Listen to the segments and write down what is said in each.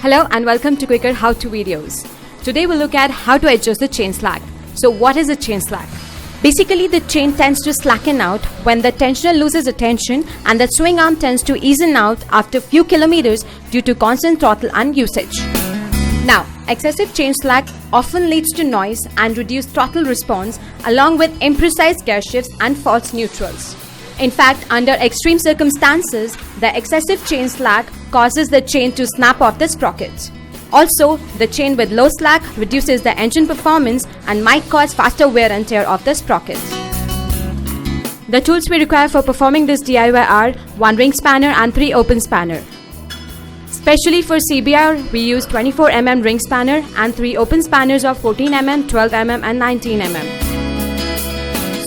Hello and welcome to Quicker how-to videos. Today we'll look at how to adjust the chain slack. So what is a chain slack? Basically the chain tends to slacken out when the tensioner loses the tension and the swing arm tends to ease out after a few kilometers due to constant throttle and usage. Now, excessive chain slack often leads to noise and reduced throttle response along with imprecise gear shifts and false neutrals. In fact, under extreme circumstances, the excessive chain slack causes the chain to snap off the sprockets. Also, the chain with low slack reduces the engine performance and might cause faster wear and tear of the sprockets. The tools we require for performing this DIY are 1 ring spanner and 3 open spanner. Especially for CBR, we use 24 mm ring spanner and 3 open spanners of 14 mm, 12 mm and 19 mm.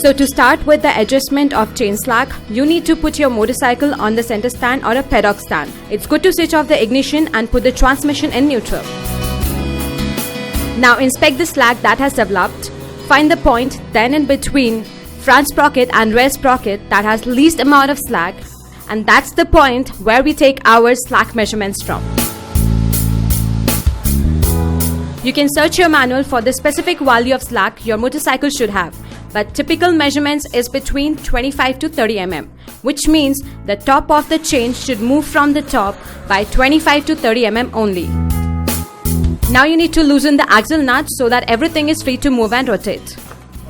So to start with the adjustment of chain slack, you need to put your motorcycle on the center stand or a paddock stand. It's good to switch off the ignition and put the transmission in neutral. Now inspect the slack that has developed. Find the point then in between front sprocket and rear sprocket that has least amount of slack, and that's the point where we take our slack measurements from. You can search your manual for the specific value of slack your motorcycle should have. But typical measurements is between 25 to 30 mm, which means the top of the chain should move from the top by 25 to 30 mm only. Now you need to loosen the axle nut so that everything is free to move and rotate.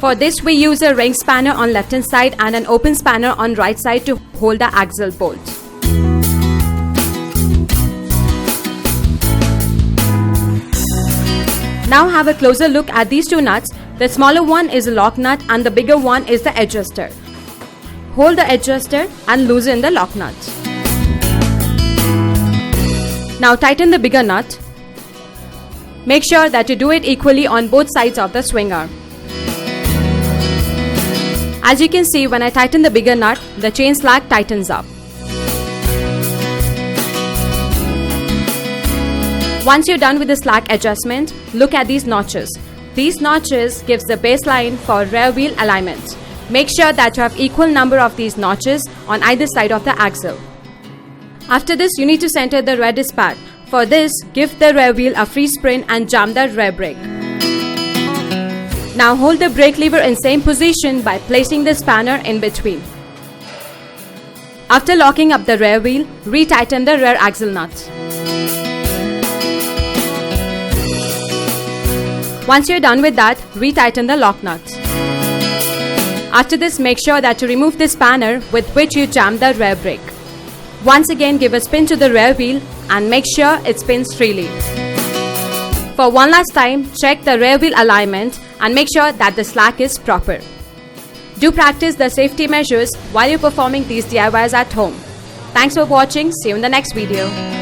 For this we use a ring spanner on left hand side and an open spanner on right side to hold the axle bolt. Now have a closer look at these two nuts. The smaller one is a lock nut and the bigger one is the adjuster. Hold the adjuster and loosen the lock nut. Now tighten the bigger nut. Make sure that you do it equally on both sides of the swing arm. As you can see, when I tighten the bigger nut, the chain slack tightens up. Once you're done with the slack adjustment, look at these notches. These notches gives the baseline for rear wheel alignment. Make sure that you have equal number of these notches on either side of the axle. After this, you need to center the rear disc pad. For this, give the rear wheel a free spin and jam the rear brake. Now hold the brake lever in same position by placing the spanner in between. After locking up the rear wheel, retighten the rear axle nut. Once you're done with that, retighten the lock nut. After this, make sure that you remove the spanner with which you jam the rear brake. Once again, give a spin to the rear wheel and make sure it spins freely. For one last time, check the rear wheel alignment and make sure that the slack is proper. Do practice the safety measures while you're performing these DIYs at home. Thanks for watching. See you in the next video.